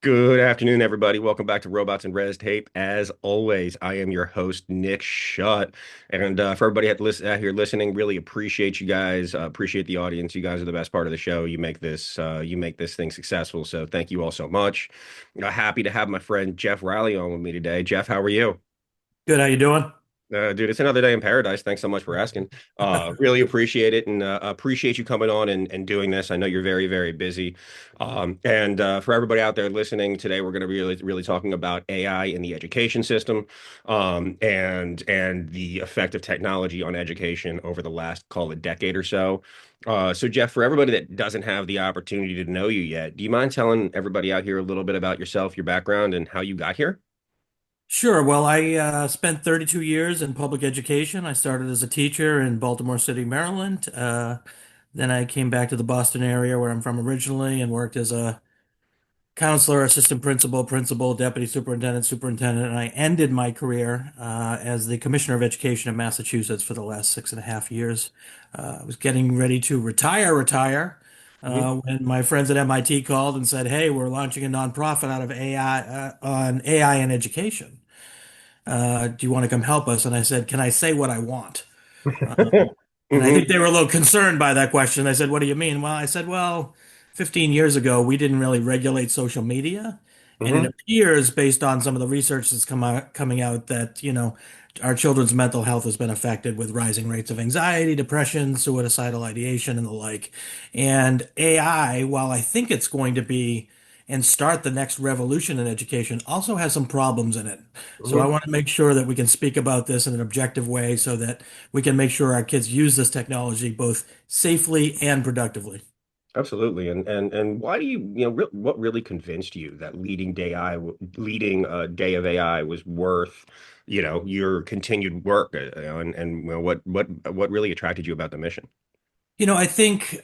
Good afternoon, everybody. Welcome back to Robots and Res Tape. As always, I am your host, Nick Schutt. And for everybody out here listening, really appreciate you guys. Appreciate the audience. You guys are the best part of the show. You make this thing successful. So thank you all so much. Happy to have my friend Jeff Riley on with me today. Jeff, how are you? Good, how you doing? Dude, it's another day in paradise. Thanks so much for asking. Really appreciate it and appreciate you coming on and doing this. I know you're very, very busy. And for everybody out there listening today, we're going to be really talking about AI in the education system, and the effect of technology on education over the last, call it, decade or so. So Jeff, for everybody that doesn't have the opportunity to know you yet, do you mind telling everybody out here a little bit about yourself, your background, and how you got here? Sure. Well, I spent 32 years in public education. I started as a teacher in Baltimore City, Maryland. Then I came back to the Boston area where I'm from originally and worked as a counselor, assistant principal, principal, deputy superintendent, superintendent, and I ended my career as the commissioner of education in Massachusetts for the last 6.5 years. I was getting ready to retire, Mhm. when my friends at MIT called and said, "Hey, we're launching a nonprofit out of AI on AI in education. Do you want to come help us?" And I said, "Can I say what I want?" And I think hmm they were a little concerned by that question. I said, "What do you mean?" Well, I said, "Well, 15 years ago, we didn't really regulate social media. And it hmm appears, based on some of the research that's coming out, that, our children's mental health has been affected with rising rates of anxiety, depression, suicidal ideation, and the like. And AI, while I think it's going to be and start the next revolution in education, also has some problems in it. So I hmm want to make sure that we can speak about this in an objective way so that we can make sure our kids use this technology both safely and productively. Absolutely. And why do what really convinced you that leading a day of AI was worth, your continued work, and what really attracted you about the mission? I think,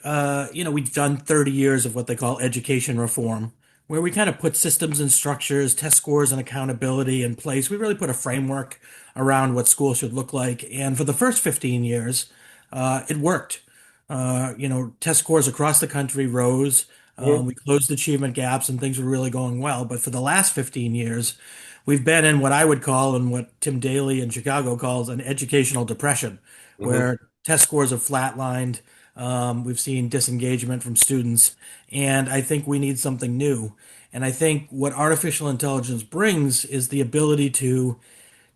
we've done 30 years of what they call education reform, where we kind of put systems and structures, test scores and accountability in place. We really put a framework around what schools should look like. And for the first 15 years, it worked. Test scores across the country rose. hmm We closed achievement gaps and things were really going well. But for the last 15 years, we've been in what I would call and what Tim Daly in Chicago calls an educational depression, hmm where test scores have flatlined. We've seen disengagement from students, and I think we need something new. And I think what artificial intelligence brings is the ability to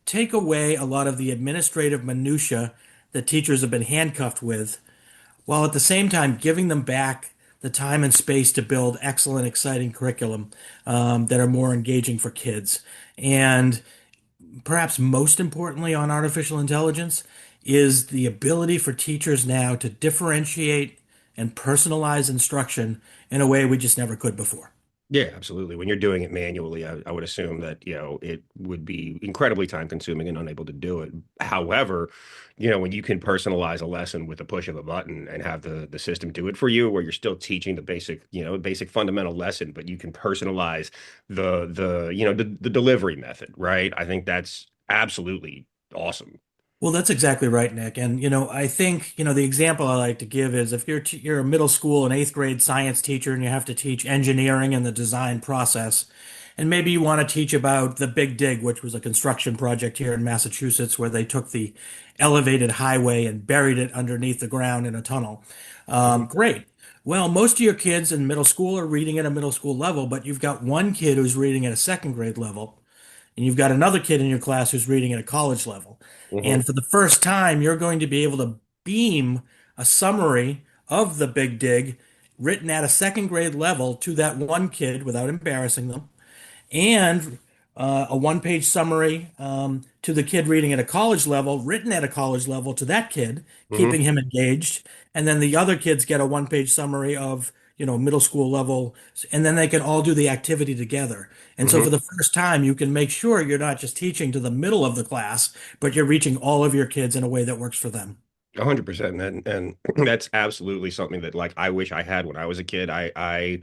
take away a lot of the administrative minutia that teachers have been handcuffed with, while at the same time giving them back the time and space to build excellent, exciting curriculum that are more engaging for kids. And perhaps most importantly on artificial intelligence is the ability for teachers now to differentiate and personalize instruction in a way we just never could before. Yeah, absolutely. When you're doing it manually, I would assume that, it would be incredibly time consuming and unable to do it. However, when you can personalize a lesson with a push of a button and have the system do it for you, where you're still teaching the basic fundamental lesson, but you can personalize the delivery method, right? I think that's absolutely awesome. Well, that's exactly right, Nick. And I think the example I like to give is if you're a middle school and eighth grade science teacher and you have to teach engineering and the design process, and maybe you want to teach about the Big Dig, which was a construction project here in Massachusetts where they took the elevated highway and buried it underneath the ground in a tunnel. Mhm. Great. Well, most of your kids in middle school are reading at a middle school level, but you've got one kid who's reading at a second grade level and you've got another kid in your class who's reading at a college level. Mhm. And for the first time, you're going to be able to beam a summary of the Big Dig written at a second grade level to that one kid without embarrassing them, and a one-page summary to the kid reading at a college level, written at a college level to that kid, keeping Mhm. him engaged. And then the other kids get a one-page summary of, middle school level, and then they can all do the activity together. And so for Mhm. the first time, you can make sure you're not just teaching to the middle of the class, but you're reaching all of your kids in a way that works for them. 100%. And that's absolutely something that like I wish I had when I was a kid. I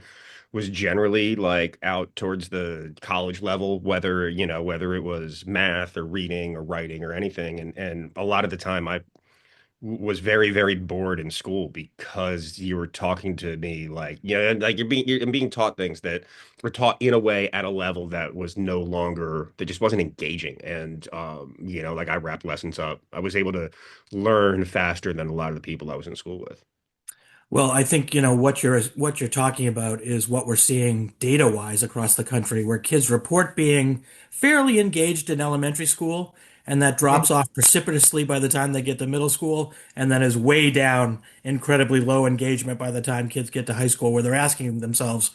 was generally like out towards the college level, whether it was math or reading or writing or anything. And a lot of the time was very, very bored in school because you were talking to me like, like you're being taught things that were taught in a way at a level that was no longer, that just wasn't engaging. And, like I wrapped lessons up. I was able to learn faster than a lot of the people I was in school with. Well, I think, what you're talking about is what we're seeing data-wise across the country, where kids report being fairly engaged in elementary school, and that drops off precipitously by the time they get to middle school, and then is way down, incredibly low engagement by the time kids get to high school, where they're asking themselves,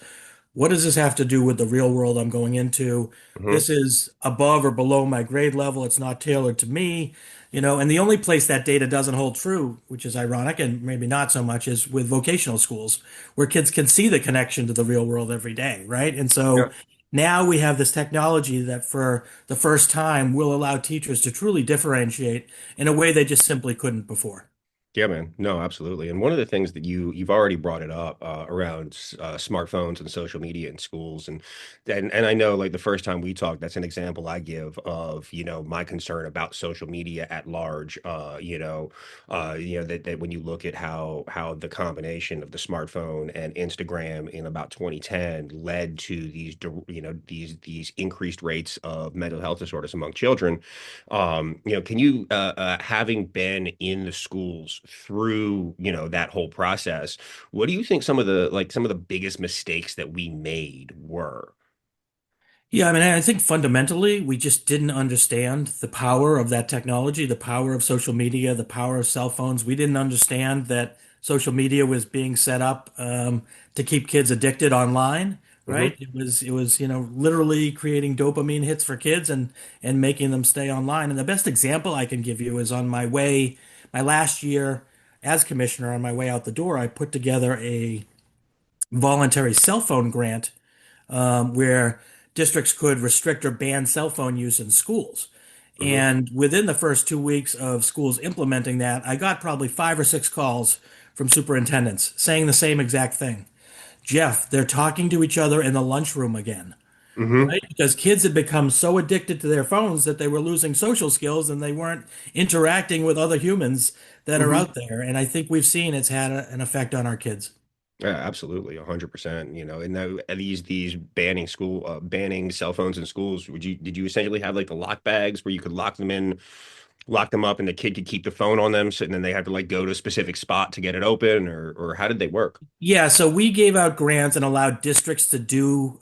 what does this have to do with the real world I'm going into? Hmm. This is above or below my grade level. It's not tailored to me, and the only place that data doesn't hold true, which is ironic and maybe not so much, is with vocational schools, where kids can see the connection to the real world every day, right? And so Yeah. now we have this technology that for the first time will allow teachers to truly differentiate in a way they just simply couldn't before. Yeah, man. No, absolutely. And one of the things that you've already brought it up around smartphones and social media in schools, and I know like the first time we talked, that's an example I give of my concern about social media at large. That when you look at how the combination of the smartphone and Instagram in about 2010 led to these increased rates of mental health disorders among children. Can you, having been in the schools through, that whole process, what do you think some of the biggest mistakes that we made were? Yeah, I mean, I think fundamentally we just didn't understand the power of that technology, the power of social media, the power of cell phones. We didn't understand that social media was being set up to keep kids addicted online, Hmm. right? It was, literally creating dopamine hits for kids and making them stay online. And the best example I can give you is on my last year as commissioner, on my way out the door, I put together a voluntary cell phone grant where districts could restrict or ban cell phone use in schools. Hmm. And within the first 2 weeks of schools implementing that, I got probably 5 or 6 calls from superintendents saying the same exact thing. Jeff, they're talking to each other in the lunchroom again, Hmm. right? Because kids had become so addicted to their phones that they were losing social skills and they weren't interacting with other humans that are Hmm. out there. And I think we've seen it's had an effect on our kids. Yeah, absolutely, 100%. And these banning cell phones in schools, did you essentially have like the lock bags where you could lock them up, and the kid could keep the phone on them, so and then they had to like go to a specific spot to get it open, or how did they work? Yeah, so we gave out grants and allowed districts to do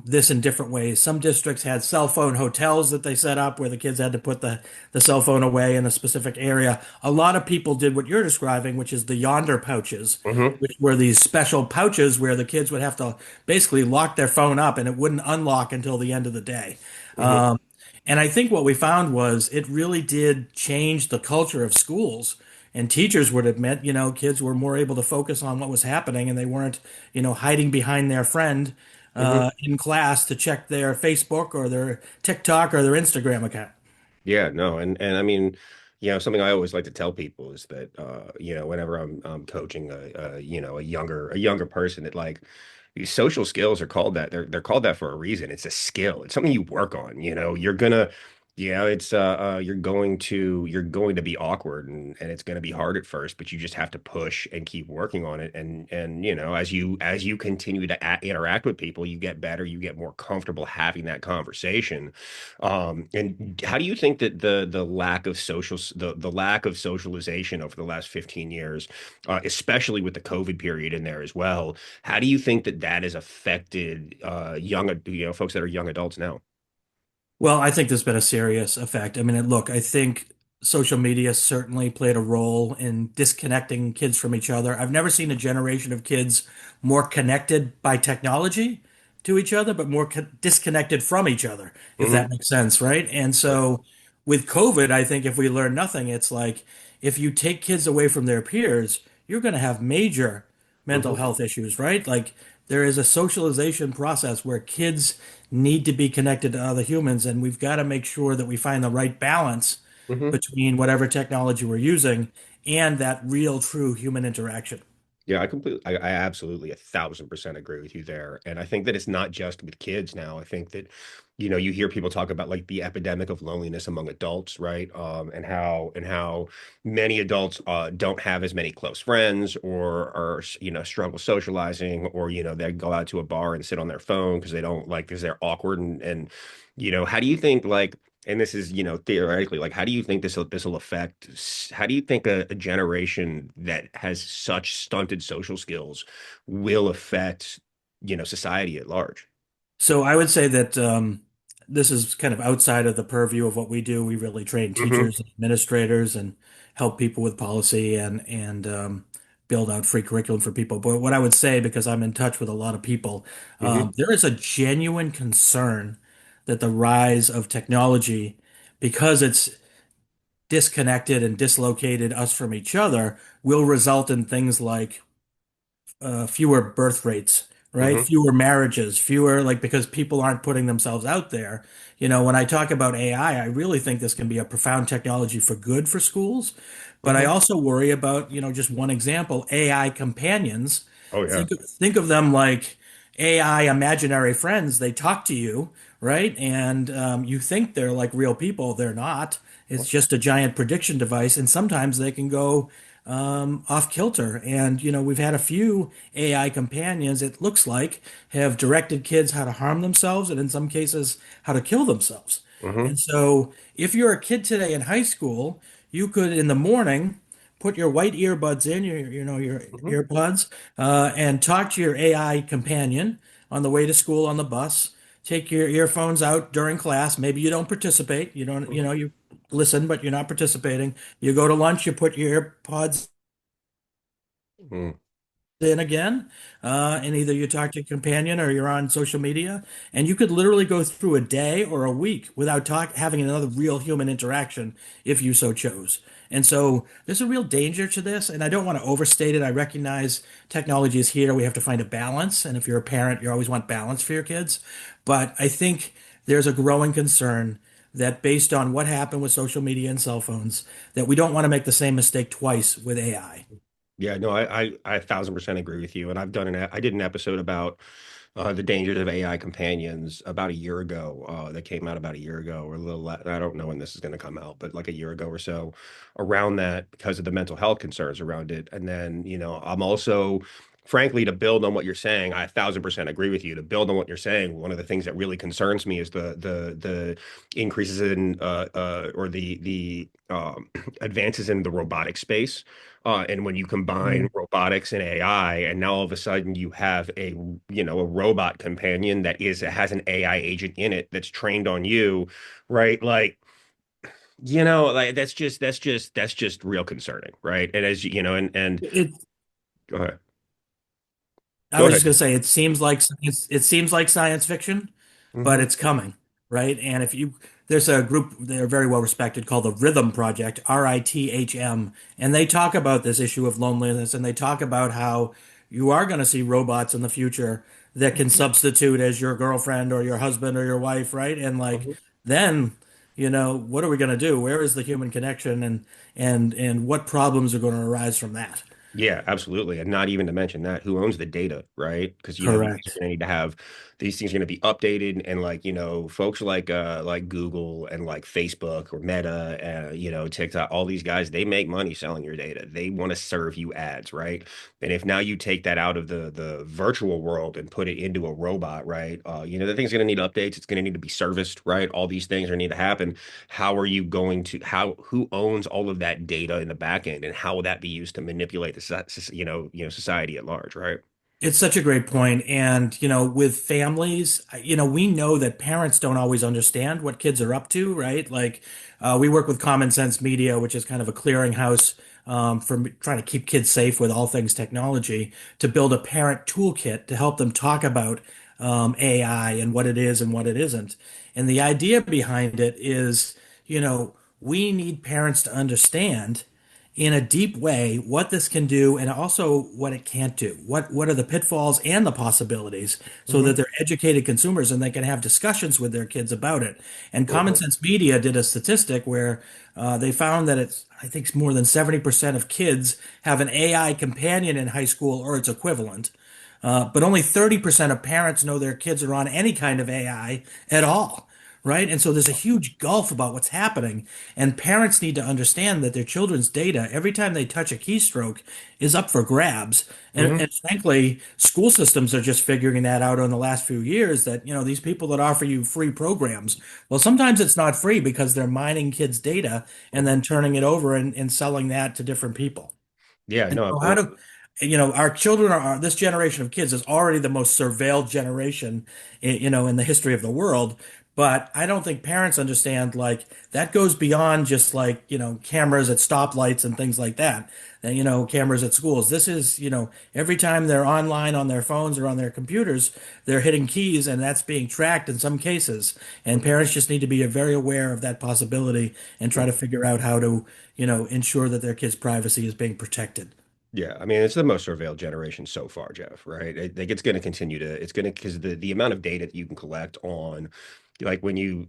this in different ways. Some districts had cell phone hotels that they set up where the kids had to put the cell phone away in a specific area. A lot of people did what you're describing, which is the yonder pouches, Hmm. which were these special pouches where the kids would have to basically lock their phone up and it wouldn't unlock until the end of the day. Hmm. And I think what we found was it really did change the culture of schools. And teachers would admit, kids were more able to focus on what was happening and they weren't, hiding behind their friend Hmm. in class to check their Facebook or their TikTok or their Instagram account. Yeah, no, and I mean, something I always like to tell people is that whenever I'm coaching a younger person, that like these social skills are called that. They're called that for a reason. It's a skill. It's something you work on. You're gonna, it's you're going to be awkward, and it's gonna be hard at first, but you just have to push and keep working on it. And as you continue to interact with people, you get better, you get more comfortable having that conversation. And how do you think that the lack of socialization over the last 15 years, especially with the COVID period in there as well, how do you think that that has affected folks that are young adults now? Well, I think there's been a serious effect. I mean, look, I think social media certainly played a role in disconnecting kids from each other. I've never seen a generation of kids more connected by technology to each other, but more disconnected from each other, if Hmm. that makes sense, right? And so with COVID, I think if we learn nothing, it's like if you take kids away from their peers, you're going to have major mental Hmm. health issues, right? Like there is a socialization process where kids need to be connected to other humans, and we've got to make sure that we find the right balance Hmm. between whatever technology we're using and that real, true human interaction. Yeah, I absolutely 1,000% agree with you there. And I think that it's not just with kids now. I think that, you hear people talk about like the epidemic of loneliness among adults, right? And how many adults don't have as many close friends or struggle socializing, or they go out to a bar and sit on their phone because they don't like because they're awkward and how do you think like and this is, theoretically, like, how do you think this will affect? How do you think a generation that has such stunted social skills will affect, society at large? So I would say that this is kind of outside of the purview of what we do. We really train Hmm. teachers and administrators and help people with policy and build out free curriculum for people. But what I would say, because I'm in touch with a lot of people, Hmm. there is a genuine concern that the rise of technology, because it's disconnected and dislocated us from each other, will result in things like fewer birth rates, right? Hmm. Fewer marriages, fewer like because people aren't putting themselves out there. When I talk about AI, I really think this can be a profound technology for good for schools, but I Hmm. also worry about, just one example, AI companions. Oh yeah. Think of them like AI imaginary friends. They talk to you, right? And you think they're like real people. They're not. It's just a giant prediction device, and sometimes they can go off kilter. And we've had a few AI companions, it looks like, have directed kids how to harm themselves, and in some cases, how to kill themselves. Hmm. And so, if you're a kid today in high school, you could in the morning put your white earbuds in, your Hmm. earbuds, and talk to your AI companion on the way to school on the bus. Take your earphones out during class. Maybe you don't participate. You don't, Hmm. you listen, but you're not participating. You go to lunch, you put your AirPods Hmm. in again, and either you talk to your companion or you're on social media, and you could literally go through a day or a week without having another real human interaction if you so chose. And so there's a real danger to this, and I don't want to overstate it. I recognize technology is here. We have to find a balance, and if you're a parent, you always want balance for your kids. But I think there's a growing concern that based on what happened with social media and cell phones, that we don't want to make the same mistake twice with AI. Yeah, no, I 1,000% agree with you. And I did an episode about the dangers of AI companions about a year ago. That came out about a year ago, or a little. I don't know when this is going to come out, but like a year ago or so, around that because of the mental health concerns around it. And then, I'm also, frankly, to build on what you're saying, I 1,000% agree with you. To build on what you're saying, one of the things that really concerns me is the increases in or the advances in the robotic space. And when you combine Mm. robotics and AI, and now all of a sudden you have a robot companion that has an AI agent in it that's trained on you, right? Like, like that's just real concerning, right? And as and It, go ahead. I Go was ahead. just going to say it seems like science fiction, but Hmm. it's coming, right? And if you there's a group they're very well respected called the Rhythm Project, RITHM, and they talk about this issue of loneliness, and they talk about how you are going to see robots in the future that can substitute as your girlfriend or your husband or your wife, right? And like then, what are we going to do? Where is the human connection and what problems are going to arise from that? Yeah, absolutely. And not even to mention that, who owns the data, right? Because these are Correct. going to need to have these things are going to be updated, and like folks like Google and like Facebook or Meta, TikTok, all these guys, they make money selling your data. They want to serve you ads, right? And if now you take that out of the virtual world and put it into a robot, right? The thing's going to need updates. It's going to need to be serviced, right? All these things are going to need to happen. How are you going to who owns all of that data in the back end, and how will that be used to manipulate the society at large, right? It's such a great point. And, with families, we know that parents don't always understand what kids are up to, right? Like, we work with Common Sense Media, which is kind of a clearinghouse for trying to keep kids safe with all things technology, to build a parent toolkit to help them talk about AI and what it is and what it isn't. And the idea behind it is, we need parents to understand in a deep way what this can do and also what it can't do. What are the pitfalls and the possibilities so Hmm. that they're educated consumers and they can have discussions with their kids about it. And Common Hmm. Sense Media did a statistic where they found that I think more than 70% of kids have an AI companion in high school or its equivalent. But only 30% of parents know their kids are on any kind of AI at all, right? And so there's a huge gulf about what's happening. And parents need to understand that their children's data, every time they touch a keystroke, is up for grabs. Hmm. And frankly, school systems are just figuring that out in the last few years that, these people that offer you free programs, well, sometimes it's not free because they're mining kids' data and then turning it over and selling that to different people. Yeah, And no, so how do, our children this generation of kids is already the most surveilled generation, in the history of the world. But I don't think parents understand like that goes beyond just like, cameras at stoplights and things like that. And, cameras at schools. This is, every time they're online on their phones or on their computers, they're hitting keys and that's being tracked in some cases. And parents just need to be very aware of that possibility and try to figure out how to, ensure that their kids' privacy is being protected. yeah, I mean, it's the most surveilled generation so far, Jeff, right? I think it's going to continue to, it's going to, because the amount of data that you can collect on, like when you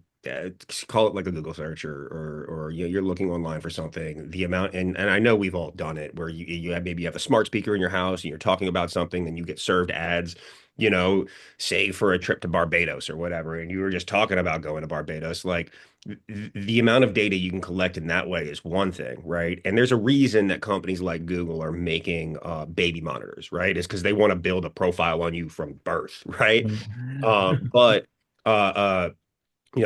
call it like a Google search or you're looking online for something, the amount, and I know we've all done it where you have maybe you have a smart speaker in your house and you're talking about something and you get served ads, you know, say for a trip to Barbados or whatever, and you were just talking about going to Barbados, like the amount of data you can collect in that way is one thing, right? And there's a reason that companies like Google are making baby monitors, right? Is because they want to build a profile on you from birth, right? But uh, uh,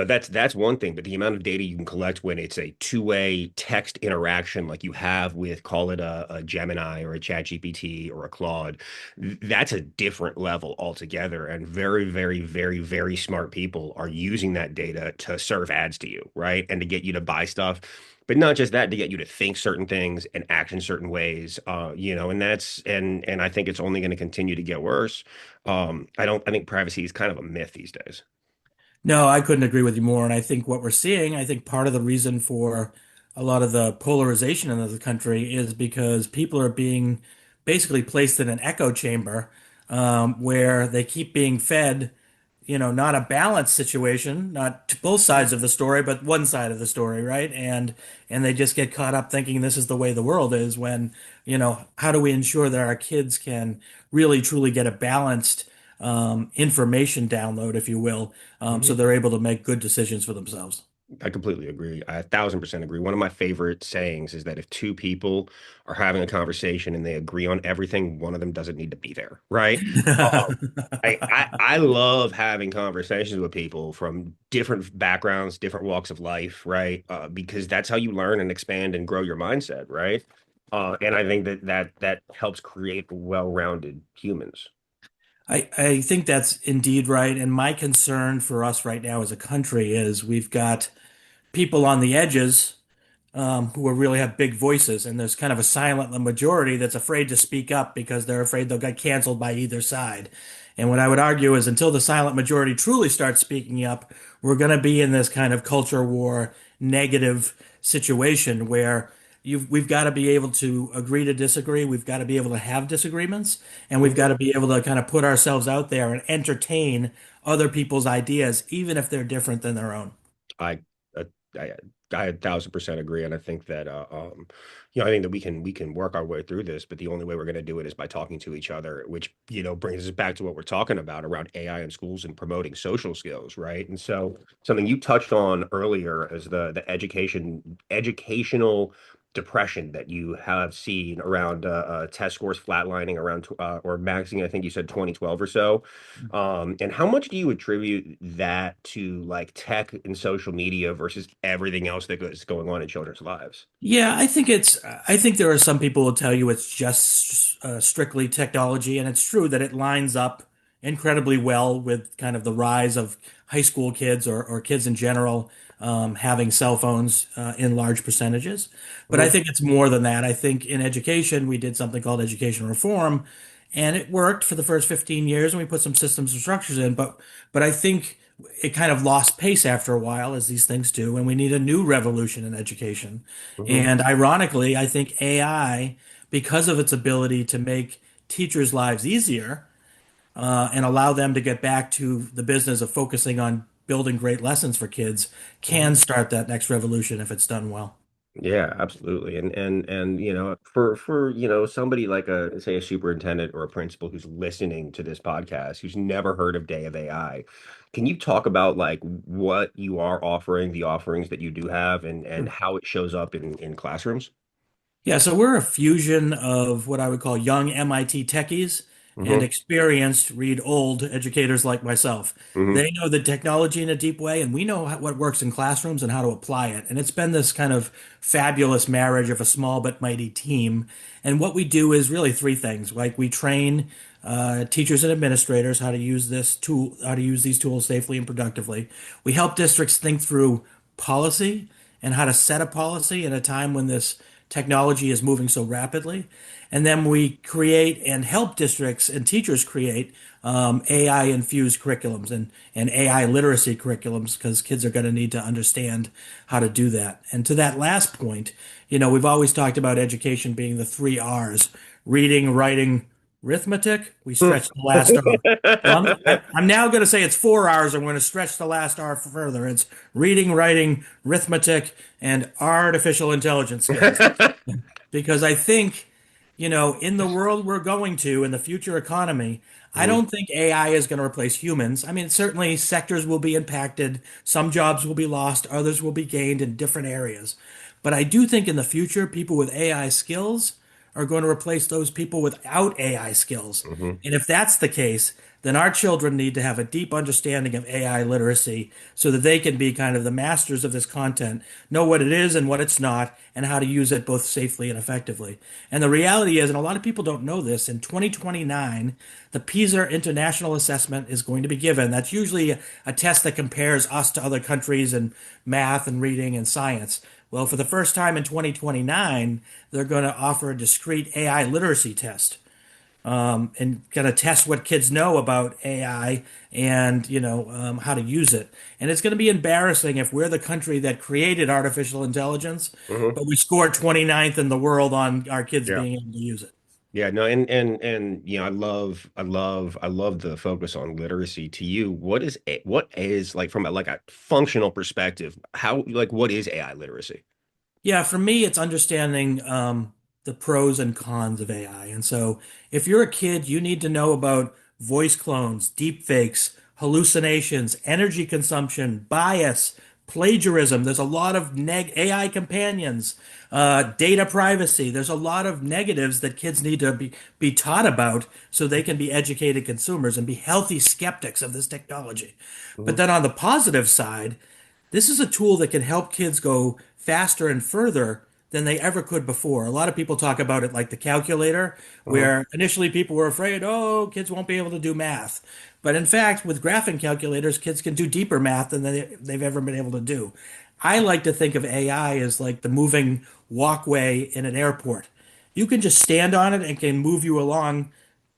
that's one thing, but the amount of data you can collect when it's a two-way text interaction like you have with, call it a Gemini or a ChatGPT or a Claude, that's a different level altogether. And very, very, very, very smart people are using that data to serve ads to you, right? And to get you to buy stuff. But not just that, to get you to think certain things and act in certain ways, and and I think it's only going to continue to get worse. I think privacy is kind of a myth these days. No, I couldn't agree with you more. And I think what we're seeing, I think part of the reason for a lot of the polarization in the country is because people are being basically placed in an echo chamber where they keep being fed, not a balanced situation, not to both sides of the story, but one side of the story, right? And they just get caught up thinking this is the way the world is when, how do we ensure that our kids can really truly get a balanced information download, if you will, so Mhm. they're able to make good decisions for themselves. I completely agree. I 1,000% agree. One of my favorite sayings is that if two people are having a conversation and they agree on everything, one of them doesn't need to be there, right? Um, I love having conversations with people from different backgrounds, different walks of life, right? Because that's how you learn and expand and grow your mindset, right? And I think that helps create well-rounded humans. I think that's indeed right. And my concern for us right now as a country is we've got people on the edges who really have big voices, and there's kind of a silent majority that's afraid to speak up because they're afraid they'll get canceled by either side. And what I would argue is until the silent majority truly starts speaking up, we're going to be in this kind of culture war negative situation where we've got to be able to agree to disagree. We've got to be able to have disagreements, and we've got to be able to kind of put ourselves out there and entertain other people's ideas, even if they're different than their own. I, uh, I 1,000% agree, and I think that I think that we can work our way through this, but the only way we're going to do it is by talking to each other, which brings us back to what we're talking about around AI in schools and promoting social skills, right? And so something you touched on earlier is the educational depression that you have seen around test scores flatlining around or maxing, I think you said 2012 or so. And how much do you attribute that to like tech and social media versus everything else that is going on in children's lives? Yeah, I think there are some people who will tell you it's just strictly technology, and it's true that it lines up incredibly well with kind of the rise of high school kids or kids in general having cell phones in large percentages. But I Mhm. think it's more than that. I think in education, we did something called education reform, and it worked for the first 15 years, and we put some systems and structures in. But I think it kind of lost pace after a while, as these things do, and we need a new revolution in education. Hmm. And ironically, I think AI, because of its ability to make teachers' lives easier, and allow them to get back to the business of focusing on building great lessons for kids, can start that next revolution if it's done well. Yeah, absolutely. And for somebody like a say a superintendent or a principal who's listening to this podcast who's never heard of Day of AI, can you talk about like what you are offering, the offerings that you do have and how it shows up in classrooms? Yeah, so we're a fusion of what I would call young MIT techies and Hmm. experienced, read old educators like myself. Hmm. They know the technology in a deep way, and we know what works in classrooms and how to apply it. And it's been this kind of fabulous marriage of a small but mighty team. And what we do is really three things. Like we train teachers and administrators how to use this tool, how to use these tools safely and productively. We help districts think through policy and how to set a policy in a time when this technology is moving so rapidly. And then we create and help districts and teachers create AI infused curriculums and AI literacy curriculums because kids are going to need to understand how to do that. And to that last point, we've always talked about education being the three R's: reading, writing, arithmetic. We stretch the last R. Well, I'm now going to say it's four R's. I'm going to stretch the last R further. It's reading, writing, arithmetic, and artificial intelligence skills. Because I think, in the world we're going to, in the future economy, I Hmm. don't think AI is going to replace humans. I mean, certainly sectors will be impacted, some jobs will be lost, others will be gained in different areas. But I do think in the future, people with AI skills are going to replace those people without AI skills. Hmm. And if that's the case, then our children need to have a deep understanding of AI literacy so that they can be kind of the masters of this content, know what it is and what it's not, and how to use it both safely and effectively. And the reality is, and a lot of people don't know this, in 2029, the PISA International Assessment is going to be given. That's usually a test that compares us to other countries in math and reading and science. Well, for the first time in 2029, they're going to offer a discrete AI literacy test, and going to test what kids know about AI and how to use it. And it's going to be embarrassing if we're the country that created artificial intelligence, Hmm. but we scored 29th in the world on our kids Yeah. being able to use it. Yeah, no, and I love the focus on literacy. To you, what is like from a functional perspective, how like what is AI literacy? Yeah, for me, it's understanding the pros and cons of AI. And so, if you're a kid, you need to know about voice clones, deep fakes, hallucinations, energy consumption, bias, plagiarism. There's a lot of AI companions, data privacy. There's a lot of negatives that kids need to be taught about so they can be educated consumers and be healthy skeptics of this technology. But Hmm. then on the positive side, this is a tool that can help kids go faster and further than they ever could before. A lot of people talk about it like the calculator, Hmm. where initially people were afraid, oh, kids won't be able to do math. But in fact, with graphing calculators, kids can do deeper math than they've ever been able to do. I like to think of AI as like the moving walkway in an airport. You can just stand on it and can move you along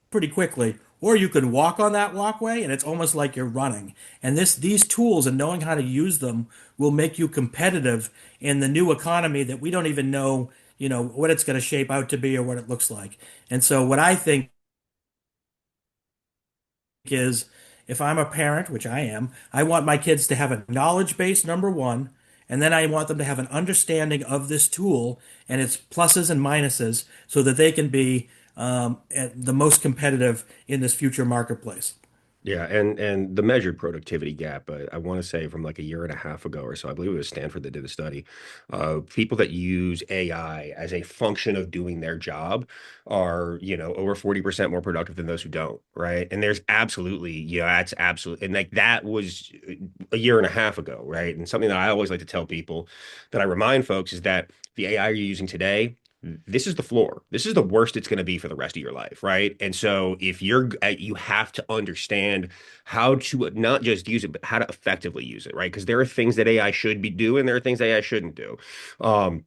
pretty quickly. Or you can walk on that walkway and it's almost like you're running. And these tools and knowing how to use them will make you competitive in the new economy that we don't even know, what it's going to shape out to be or what it looks like. And so what I think is if I'm a parent, which I am, I want my kids to have a knowledge base, number one, and then I want them to have an understanding of this tool and its pluses and minuses so that they can be the most competitive in this future marketplace. Yeah, and the measured productivity gap, I want to say from like a year and a half ago or so, I believe it was Stanford that did a study. People that use AI as a function of doing their job are, over 40% more productive than those who don't, right? And there's absolutely, that's absolutely, and like that was a year and a half ago, right? And something that I always like to tell people that I remind folks is that the AI you're using today, this is the floor. This is the worst it's going to be for the rest of your life, right? And so if you have to understand how to not just use it, but how to effectively use it, right? Because there are things that AI should be doing, there are things AI shouldn't do. You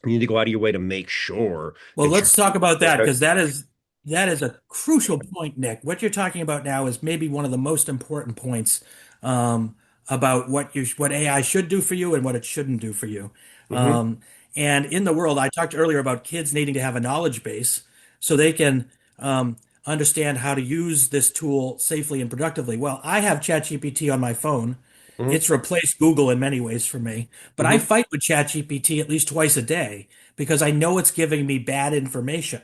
need to go out of your way to make sure Well, that let's talk about that you're because that is. That is a crucial point, Nick. What you're talking about now is maybe one of the most important points um, about what AI should do for you and what it shouldn't do for you. Hmm. Um, and in the world, I talked earlier about kids needing to have a knowledge base so they can understand how to use this tool safely and productively. Well, I have ChatGPT on my phone. Hmm. It's replaced Google in many ways for me, but I Hmm. fight with ChatGPT at least twice a day because I know it's giving me bad information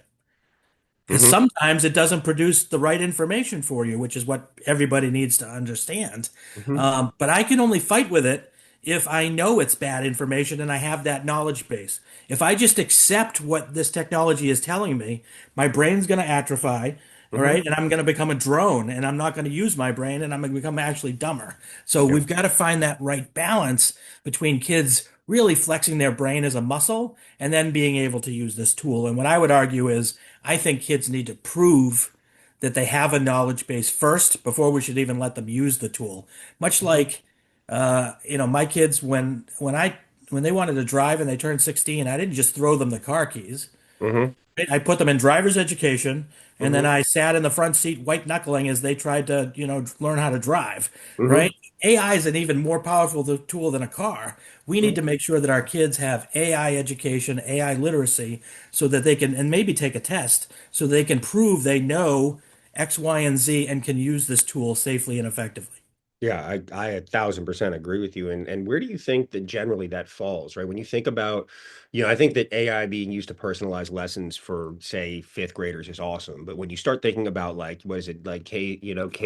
because Hmm. sometimes it doesn't produce the right information for you, which is what everybody needs to understand. Hmm. But I can only fight with it if I know it's bad information and I have that knowledge base. If I just accept what this technology is telling me, my brain's going to atrophy, all Hmm. right, and I'm going to become a drone and I'm not going to use my brain and I'm going to become actually dumber. So Yeah. we've got to find that right balance between kids really flexing their brain as a muscle and then being able to use this tool. And what I would argue is I think kids need to prove that they have a knowledge base first before we should even let them use the tool. Much Hmm. like, my kids when they wanted to drive and they turned 16, I didn't just throw them the car keys. Hmm. I put them in driver's education, and then Hmm. I sat in the front seat white knuckling as they tried to, learn how to drive, Hmm. right? AI is an even more powerful tool than a car. We need to make sure that our kids have AI education, AI literacy, so that they can, and maybe take a test, so they can prove they know X, Y, and Z and can use this tool safely and effectively. Yeah, I 1,000% agree with you. And where do you think that generally that falls, right? When you think about, I think that AI being used to personalize lessons for, say, fifth graders is awesome. But when you start thinking about like, what is it, like K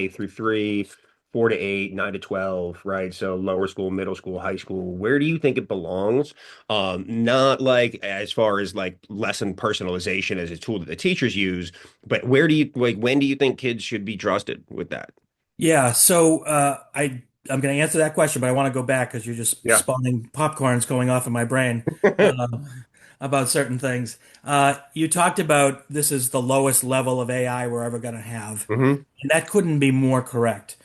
through three, 4 to 8, 9 to 12, right? So lower school, middle school, high school, where do you think it belongs? Not like as far as like lesson personalization as a tool that the teachers use, but where do you like when do you think kids should be trusted with that? Yeah, so I'm going to answer that question, but I want to go back because you're just Yeah. spawning popcorns going off in my brain uh, about certain things. You talked about this is the lowest level of AI we're ever going to have, Hmm. and that couldn't be more correct.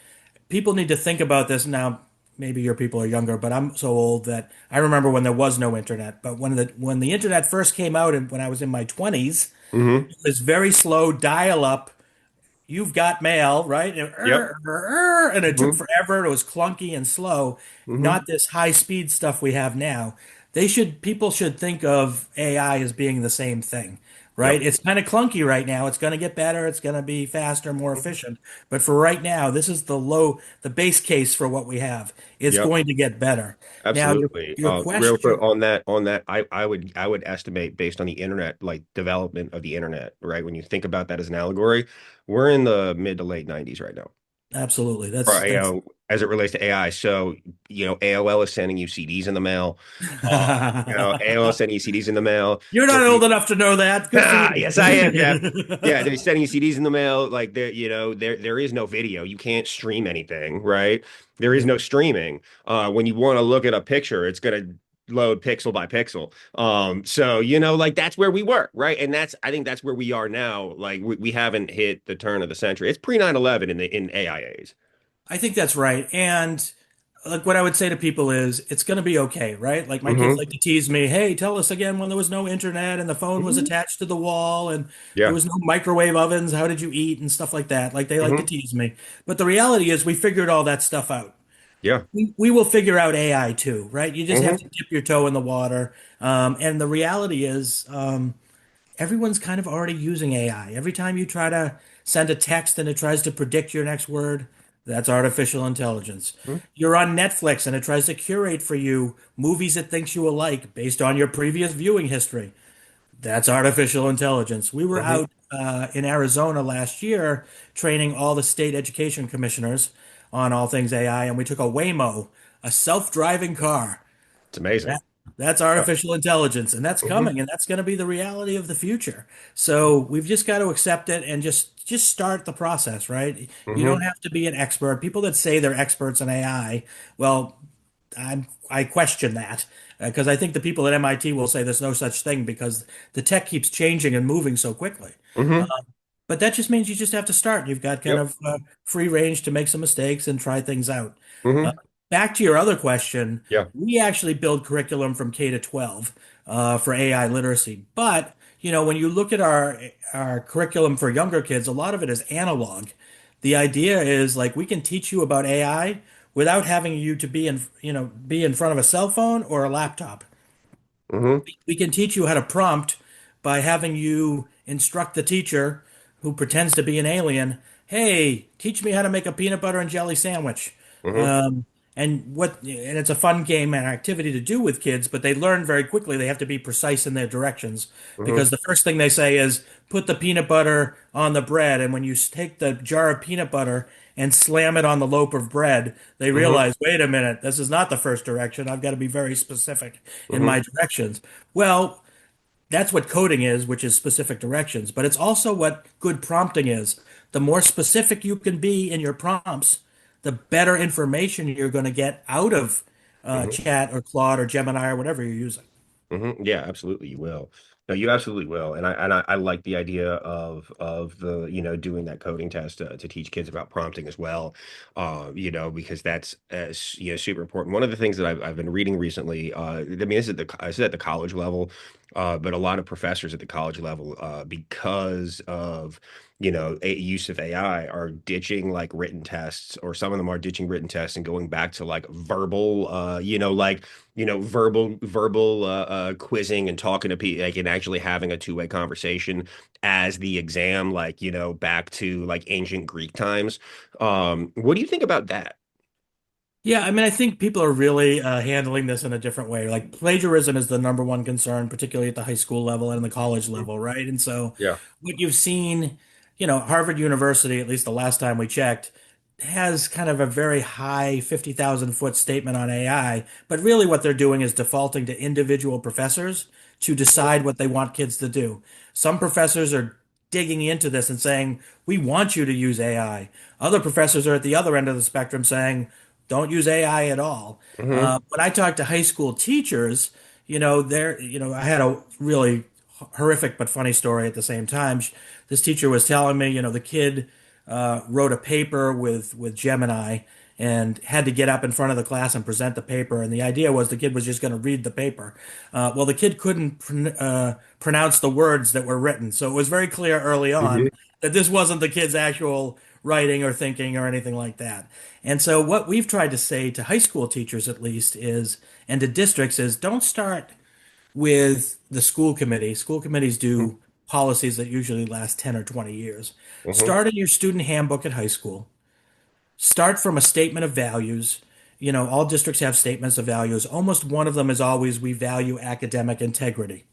People need to think about this now. Maybe your people are younger, but I'm so old that I remember when there was no internet. But when the internet first came out, and when I was in my 20s, Hmm. it was very slow dial-up. You've got mail, right? Yep. And it took Hmm. forever. It was clunky and slow, Hmm. not this high speed stuff we have now. People should think of AI as being the same thing, right? Yep. It's kind of clunky right now. It's going to get better. It's going to be faster, more efficient. But for right now, this is the base case for what we have. It's Yep. going to get better. Now, Absolutely. your Real quick question. on that, I would estimate based on the internet, like development of the internet, right? When you think about that as an allegory, we're in the mid to late 90s right now. Absolutely. Right, That's as it relates to AI. So, AOL is sending you CDs in the mail. AOL is sending you CDs in the mail. You're not old enough to know that. Good for you. Yes, I am, Jeff. Yeah, they're sending you CDs in the mail. Like there is no video. You can't stream anything, right? There is Yeah. no streaming. When you want to look at a picture, it's gonna load pixel by pixel. So like that's where we were, right? And I think that's where we are now. Like we haven't hit the turn of the century. It's pre 9/11 in AIAs. I think that's right. And like what I would say to people is it's going to be okay, right? Like my kids Hmm. like to tease me, "Hey, tell us again when there was no internet and the phone was Hmm. attached to the wall and there Yeah. was no microwave ovens. How did you eat?" and stuff like that. Like they like to Hmm. tease me. But the reality is we figured all that stuff out. Yeah. We will figure out AI too, right? You just have to Hmm. dip your toe in the water. And the reality is, everyone's kind of already using AI. Every time you try to send a text and it tries to predict your next word, that's artificial intelligence. You're on Netflix and it tries to curate for you movies it thinks you will like based on your previous viewing history. That's artificial intelligence. We were Hmm. out in Arizona last year training all the state education commissioners on all things AI, and we took a Waymo, a self-driving car. It's amazing. That that's Yeah. artificial intelligence, and that's Hmm. coming, and that's going to be the reality of the future. So we've just got to accept it and just start the process, right? You don't Hmm. have to be an expert. People that say they're experts in AI, well, I question that because I think the people at MIT will say there's no such thing because the tech keeps changing and moving so quickly. Hmm. But that just means you just have to start. You've got kind Yep. of free range to make some mistakes and try things out. Uh, Hmm. Back to your other question, Yeah. we actually build curriculum from K to 12 for AI literacy. But when you look at our curriculum for younger kids, a lot of it is analog. The idea is like we can teach you about AI without having you to be in front of a cell phone or a laptop. Hmm. We can teach you how to prompt by having you instruct the teacher who pretends to be an alien, hey, teach me how to make a peanut butter and jelly sandwich. Hmm. Um, and it's a fun game and activity to do with kids, but they learn very quickly. They have to be precise in their directions Hmm. because the first thing they say is put the peanut butter on the bread. And when you take the jar of peanut butter and slam it on the loaf of bread, they Hmm. realize, wait a minute, this is not the first direction. I've got to be very specific in Hmm. my directions. Well, that's what coding is, which is specific directions, but it's also what good prompting is. The more specific you can be in your prompts, the better information you're going to get out of Hmm. Chat or Claude or Gemini or whatever you're using. Yeah, absolutely, you will. No, you absolutely will. And I like the idea of the, doing that coding test to teach kids about prompting as well. Because that's super important. One of the things that I've been reading recently, I mean, this is at the college level, but a lot of professors at the college level, because of use of AI, are ditching like written tests, or some of them are ditching written tests and going back to like verbal, verbal quizzing and talking to people, like, and actually having a two-way conversation as the exam, like, back to like ancient Greek times. What do you think about that? Yeah, I mean, I think people are really handling this in a different way. Like plagiarism is the number one concern, particularly at the high school level and the college Mhm. level, right? And so Yeah. what you've seen, Harvard University, at least the last time we checked, has kind of a very high 50,000-foot statement on AI, but really what they're doing is defaulting to individual professors to decide what they want kids to do. Some professors are digging into this and saying, we want you to use AI. Other professors are at the other end of the spectrum saying, don't use AI at all. Hmm. When I talk to high school teachers, I had a really horrific but funny story at the same time. This teacher was telling me, the kid wrote a paper with Gemini and had to get up in front of the class and present the paper. And the idea was the kid was just going to read the paper. Well, the kid couldn't pronounce the words that were written, so it was very clear early Hmm. on that this wasn't the kid's actual writing or thinking or anything like that. And so what we've tried to say to high school teachers at least is, and to districts is, don't start with the school committee. School committees do policies that usually last 10 or 20 years. Hmm. Start in your student handbook at high school. Start from a statement of values. All districts have statements of values. Almost one of them is always, we value academic integrity.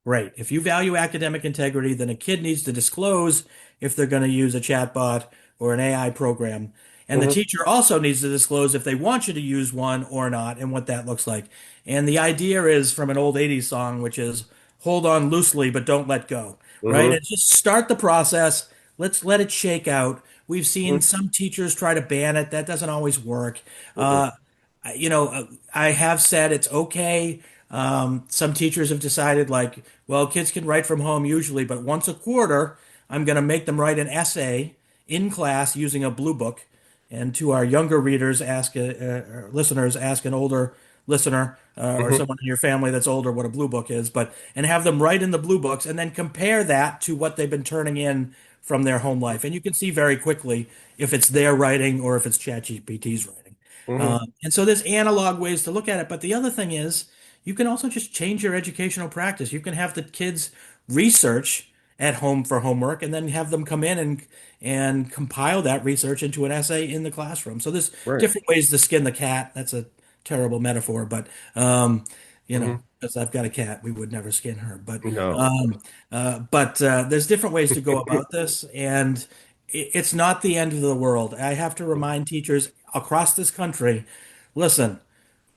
Right. If you value academic integrity, then a kid needs to disclose if they're going to use a chatbot or an AI program. And the Hmm. teacher also needs to disclose if they want you to use one or not and what that looks like. And the idea is from an old 80s song, which is hold on loosely, but don't let go. Right. Hmm. And just start the process. Let's let it shake out. We've seen some teachers try to ban it. That doesn't always work. Hmm. Uh, I have said it's okay. Some teachers have decided, like, well, kids can write from home usually, but once a quarter, I'm going to make them write an essay in class using a blue book. And to our younger readers, listeners, ask an older listener or Hmm. someone in your family that's older what a blue book is, and have them write in the blue books and then compare that to what they've been turning in from their home life. And you can see very quickly if it's their writing or if it's ChatGPT's writing. Hmm. And so there's analog ways to look at it. But the other thing is, you can also just change your educational practice. You can have the kids research at home for homework and then have them come in and compile that research into an essay in the classroom. So there's Right. different ways to skin the cat. That's a terrible metaphor, but Hmm. because I've got a cat, we would never skin her. No. There's different ways to go about this, and it's not the end of the world. I have to remind teachers across this country, listen,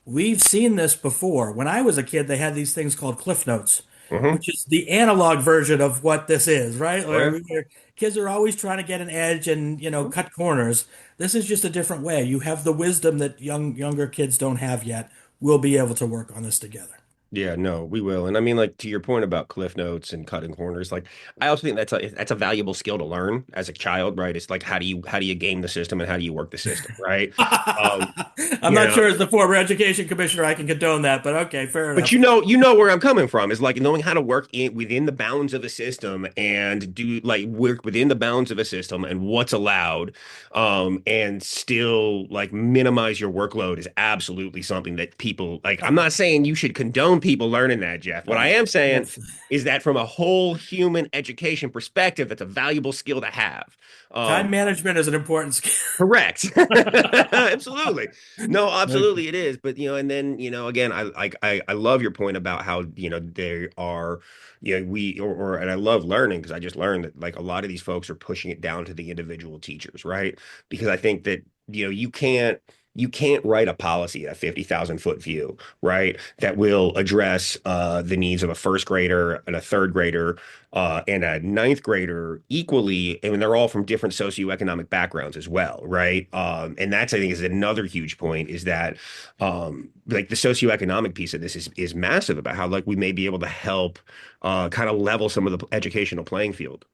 we've seen this before. When I was a kid, they had these things called Cliff Notes, Hmm. which is the analog version of what this is, right? Oh, yeah. Where kids are always trying to get an edge and, cut corners. This is just a different way. You have the wisdom that younger kids don't have yet. We'll be able to work on this together. Yeah, no, we will. And I mean, like to your point about cliff notes and cutting corners, like I also think that's a valuable skill to learn as a child, right? It's like how do you game the system and how do you work the system, right? Um, I'm you not know, sure as the former education commissioner I can condone that, but okay, fair but enough. you know where I'm coming from. Is like knowing how to work within the bounds of a system and do like work within the bounds of a system and what's allowed, and still like minimize your workload is absolutely something that people like. I'm not saying you should condone people learning that, Jeff. What I am saying Yes. is that from a whole human education perspective, that's a valuable skill to have. Time Um, management is an important skill. Correct. Absolutely. No, Okay. absolutely it is. But and then, again, I love your point about how, they are, and I love learning because I just learned that like a lot of these folks are pushing it down to the individual teachers, right? Because I think that, you can't write a policy at a 50,000 foot view, right? That will address the needs of a first grader and a third grader and a ninth grader equally, and they're all from different socioeconomic backgrounds as well, right? And that's I think is another huge point is that like the socioeconomic piece of this is massive about how like we may be able to help kind of level some of the educational playing field.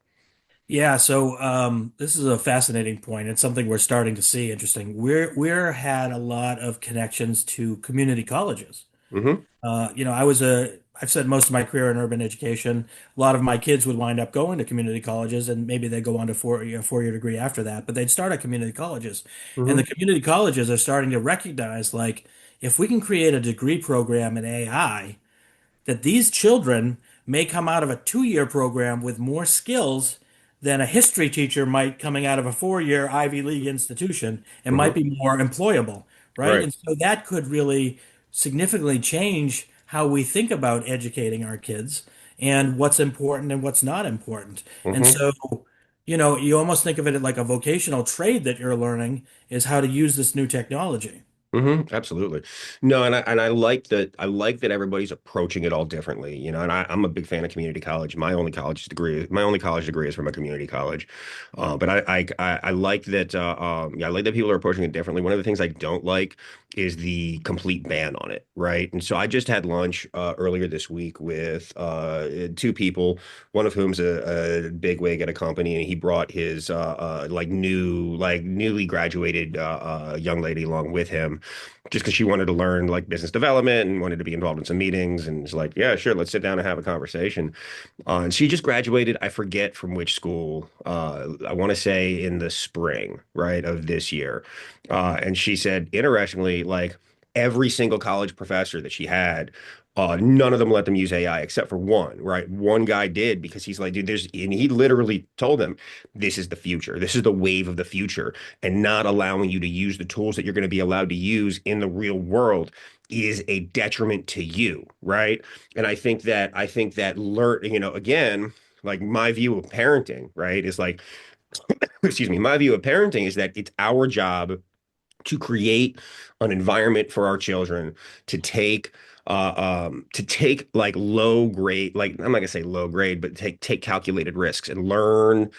Yeah, so this is a fascinating point. It's something we're starting to see interesting. We're had a lot of connections to community colleges. Hmm. I've spent most of my career in urban education. A lot of my kids would wind up going to community colleges, and maybe they go on to four-year degree after that. But they'd start at community colleges, and the Hmm. community colleges are starting to recognize like if we can create a degree program in AI that these children may come out of a 2-year program with more skills than a history teacher might coming out of a 4-year Ivy League institution and might Hmm. be more employable, right? Right. And so that could really significantly change how we think about educating our kids and what's important and what's not important. And Hmm. so, you almost think of it like a vocational trade that you're learning is how to use this new technology. Absolutely. No, and I like that everybody's approaching it all differently, and I'm a big fan of community college. My only college degree is from a community college. But I like that yeah, I like that people are approaching it differently. One of the things I don't like is the complete ban on it, right? And so I just had lunch earlier this week with two people, one of whom's a big wig at a company, and he brought his newly graduated young lady along with him just because she wanted to learn like business development and wanted to be involved in some meetings. And it's like, yeah, sure, let's sit down and have a conversation. And she just graduated, I forget from which school, I want to say in the spring, right, of this year. And she said, interestingly, like every single college professor that she had, none of them let them use AI except for one, right? One guy did because he's like, dude, and he literally told them, this is the future. This is the wave of the future, and not allowing you to use the tools that you're going to be allowed to use in the real world is a detriment to you, right? And I think that again, like my view of parenting, right, is like, excuse me, my view of parenting is that it's our job to create an environment for our children to take like low grade, like I'm not gonna say low grade, but take calculated risks and learn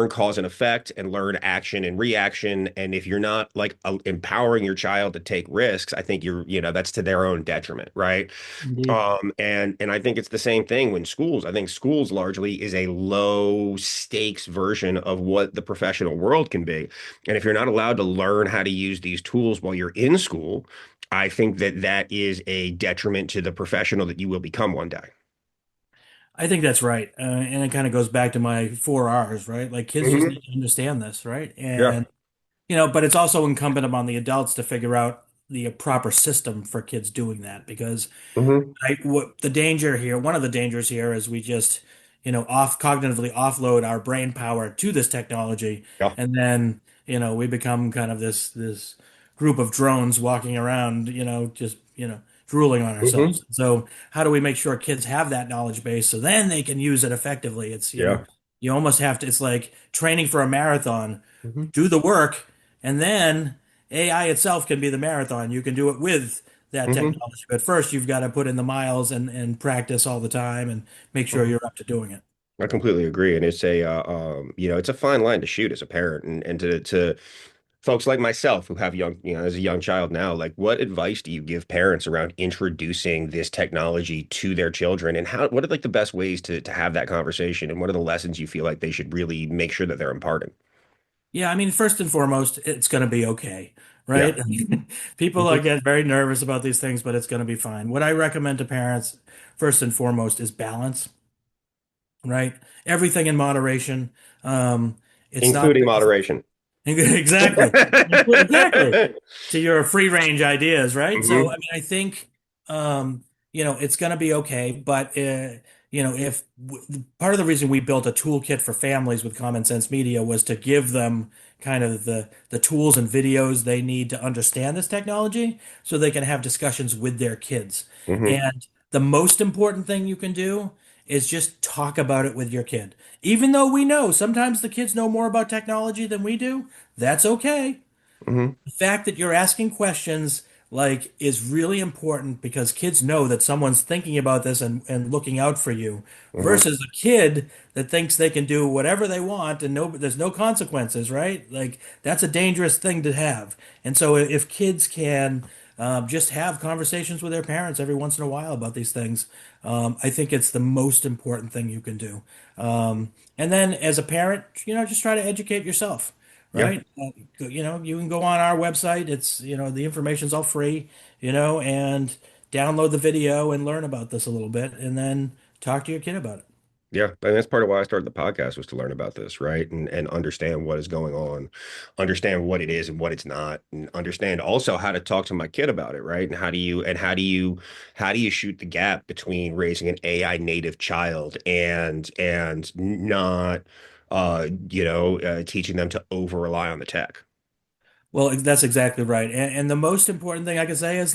cause and effect and learn action and reaction. And if you're not like empowering your child to take risks, I think that's to their own detriment, right? Indeed. And I think it's the same thing when schools. I think schools largely is a low stakes version of what the professional world can be. And if you're not allowed to learn how to use these tools while you're in school, I think that that is a detriment to the professional that you will become one day. I think that's right. And it kind of goes back to my 4 R's, right? Like kids just Hmm. need to understand this, right? Yeah. But it's also incumbent upon the adults to figure out the proper system for kids doing that because Hmm. what the danger here, one of the dangers here is we just, off cognitively offload our brain power to this technology, Yeah. and then, we become kind of this group of drones walking around, just, drooling on ourselves. Hmm. So how do we make sure kids have that knowledge base so then they can use it effectively? It's, Yeah. you almost have to, it's like training for a marathon, Hmm. do the work, and then AI itself can be the marathon. You can do it with that Hmm. technology. But first, you've got to put in the miles and practice all the time and make sure you're up to doing it. I completely agree, and it's a it's a fine line to shoot as a parent, and to folks like myself who have young, as a young child now, like what advice do you give parents around introducing this technology to their children and what are like the best ways to have that conversation and what are the lessons you feel like they should really make sure that they're imparting? Yeah, I mean, first and foremost, it's going to be okay, Yeah. right? People Hmm. get very nervous about these things, but it's going to be fine. What I recommend to parents, first and foremost, is balance, right? Everything in moderation. Um, it's not Including moderation. exactly. Exactly. To your free range ideas, right? So, I Hmm. mean, I think, it's going to be okay. But, if part of the reason we built a toolkit for families with Common Sense Media was to give them kind of the tools and videos they need to understand this technology so they can have discussions with their kids. Hmm. And the most important thing you can do is just talk about it with your kid. Even though we know sometimes the kids know more about technology than we do, that's okay. Hmm. The fact that you're asking questions is really important because kids know that someone's thinking about this and looking out for you Hmm. versus a kid that thinks they can do whatever they want and there's no consequences, right? Like that's a dangerous thing to have. And so if kids can just have conversations with their parents every once in a while about these things, I think it's the most important thing you can do. And then as a parent, just try to educate yourself, Yeah. right? You can go on our website. It's, the information's all free, and download the video and learn about this a little bit and then talk to your kid about it. Yeah, and that's part of why I started the podcast was to learn about this, right? And understand what is going on, understand what it is and what it's not, and understand also how to talk to my kid about it, right? And how do you shoot the gap between raising an AI native child and not teaching them to over rely on the tech. Well, that's exactly right. And the most important thing I can say is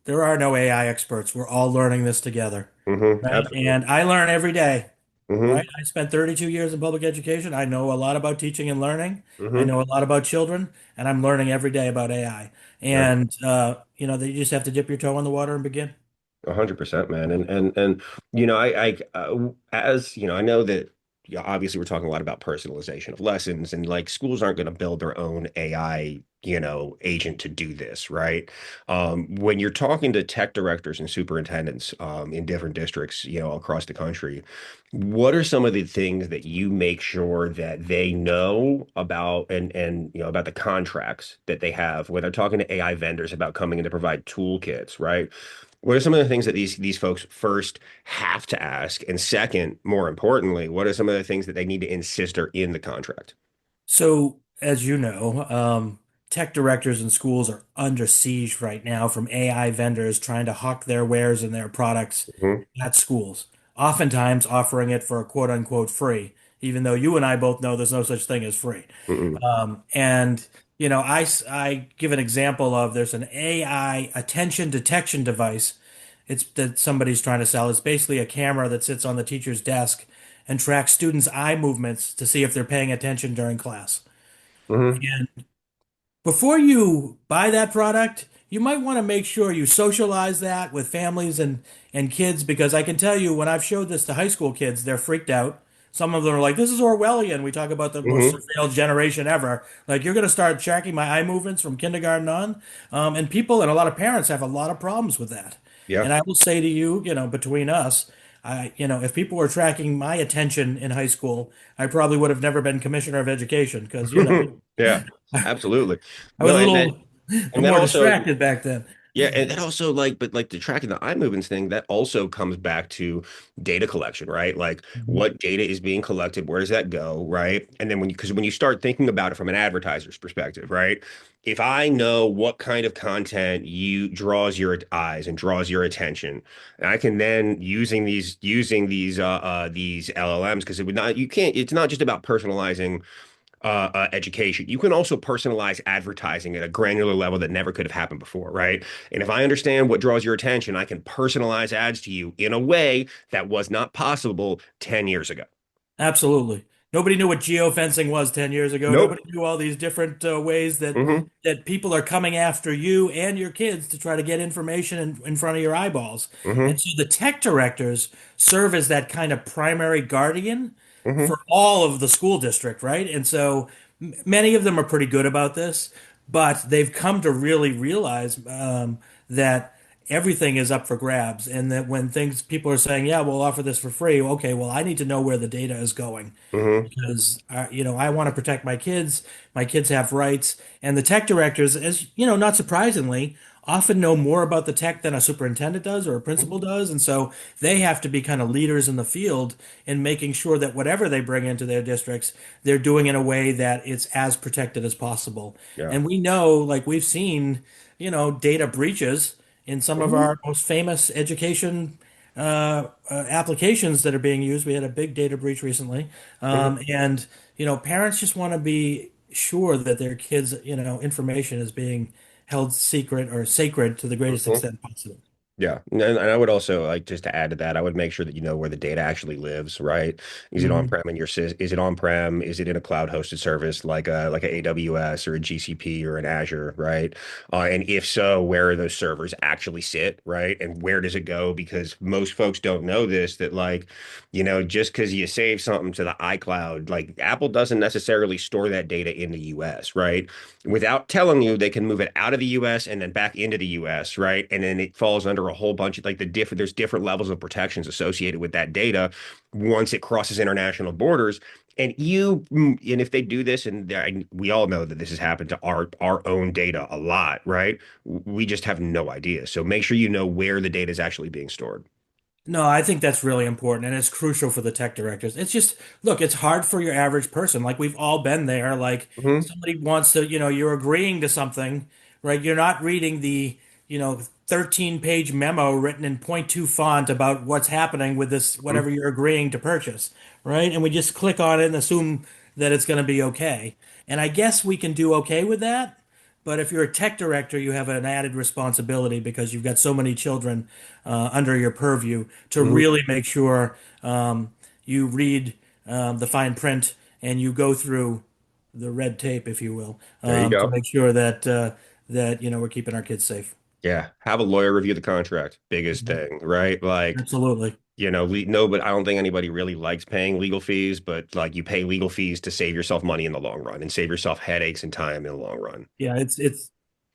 there are no AI experts. We're all learning this together, Hmm. right? Absolutely. And I learn every day, right? Hmm. I spent 32 years in public education. I know a lot about teaching and learning. I Hmm. know a lot about children, and I'm learning every day about AI. Yeah. And you just have to dip your toe in the water and begin. 100%, man. And as I know that obviously we're talking a lot about personalization of lessons and like schools aren't going to build their own AI, agent to do this, right? When you're talking to tech directors and superintendents in different districts, across the country, what are some of the things that you make sure that they know about and about the contracts that they have when they're talking to AI vendors about coming in to provide toolkits, right? What are some of the things that these folks first have to ask? And second, more importantly, what are some of the things that they need to insist are in the contract? So, as you know, tech directors in schools are under siege right now from AI vendors trying to hawk their wares and their products Hmm. at schools, oftentimes offering it for quote unquote free, even though you and I both know there's no such thing as free. Mm-mm. And, I give an example of there's an AI attention detection device. It's that somebody's trying to sell. It's basically a camera that sits on the teacher's desk and tracks students' eye movements to see if they're paying attention during class. Hmm. Before you buy that product, you might want to make sure you socialize that with families and kids because I can tell you when I've showed this to high school kids, they're freaked out. Some of them are like, this is Orwellian. We talk about the most Hmm. surveilled generation ever. Like, you're going to start tracking my eye movements from kindergarten on. And people and a lot of parents have a lot of problems with that. Yeah. And I will say to you, between us, if people were tracking my attention in high school, I probably would have never been commissioner of education because, Yeah, absolutely. I was No, a and that little and that more also distracted back then. yeah, and that also but like the tracking the eye movements thing, that also comes back to data collection, right? Like Mhm. what data is being collected, where does that go, right? And then because when you start thinking about it from an advertiser's perspective, right? If I know what kind of content you draws your eyes and draws your attention, and I can then using these LLMs because it would not you can't it's not just about personalizing education. You can also personalize advertising at a granular level that never could have happened before, right? And if I understand what draws your attention, I can personalize ads to you in a way that was not possible 10 years ago. Absolutely. Nobody knew what geofencing was 10 years ago. Nope. Nobody knew all these different ways that Hmm. people are coming after you and your kids to try to get information in front of your eyeballs. Hmm. And so the tech directors serve as that kind of primary guardian Hmm. for all of the school district, right? And so Many of them are pretty good about this, but they've come to really realize that everything is up for grabs, and that when things people are saying, "Yeah, we'll offer this for free," okay, well, I need to know where the data is going Hmm. because I want to protect my kids. My kids have rights, and the tech directors, as you know, not surprisingly, often know more about the tech than a superintendent does or a principal does, and so they have to be kind of leaders in the field in making sure that whatever they bring into their districts, they're doing in a way that it's as protected as possible. Yeah. And we know, like we've seen, data breaches in some of Hmm. our most famous education applications that are being used. We had a big data breach recently. And parents just want to be sure that their kids, information is being held secret or sacred to the greatest Hmm. extent possible. Yeah, and I would also like just to add to that, I would make sure that you know where the data actually lives, right? Is it Mhm. on-prem in your is it on-prem? Is it in a cloud-hosted service like a AWS or a GCP or an Azure, right? And if so, where are those servers actually sit, right? And where does it go? Because most folks don't know this, that just because you save something to the iCloud, like Apple doesn't necessarily store that data in the US, right? Without telling you, they can move it out of the US and then back into the US, right? And then it falls under a whole bunch of like there's different levels of protections associated with that data once it crosses international borders. And if they do this, and we all know that this has happened to our own data a lot, right? We just have no idea. So make sure you know where the data is actually being stored. No, I think that's really important and it's crucial for the tech directors. It's just, look, it's hard for your average person. Like we've all been there. Like Hmm. somebody wants to, you're agreeing to something, right? You're not reading the, 13-page memo written in point 0.2 font about what's happening with this, whatever you're agreeing to purchase, right? And we just click on it and assume that it's going to be okay. And I guess we can do okay with that. But if you're a tech director, you have an added responsibility because you've got so many children under your purview to Hmm. really make sure you read the fine print and you go through the red tape, if you will, There you to go. make sure that we're keeping our kids safe. Yeah, have a lawyer review the contract. Biggest Mhm. thing, right? Like, Absolutely. no, but I don't think anybody really likes paying legal fees, but like you pay legal fees to save yourself money in the long run and save yourself headaches and time in the long run. Yeah, it's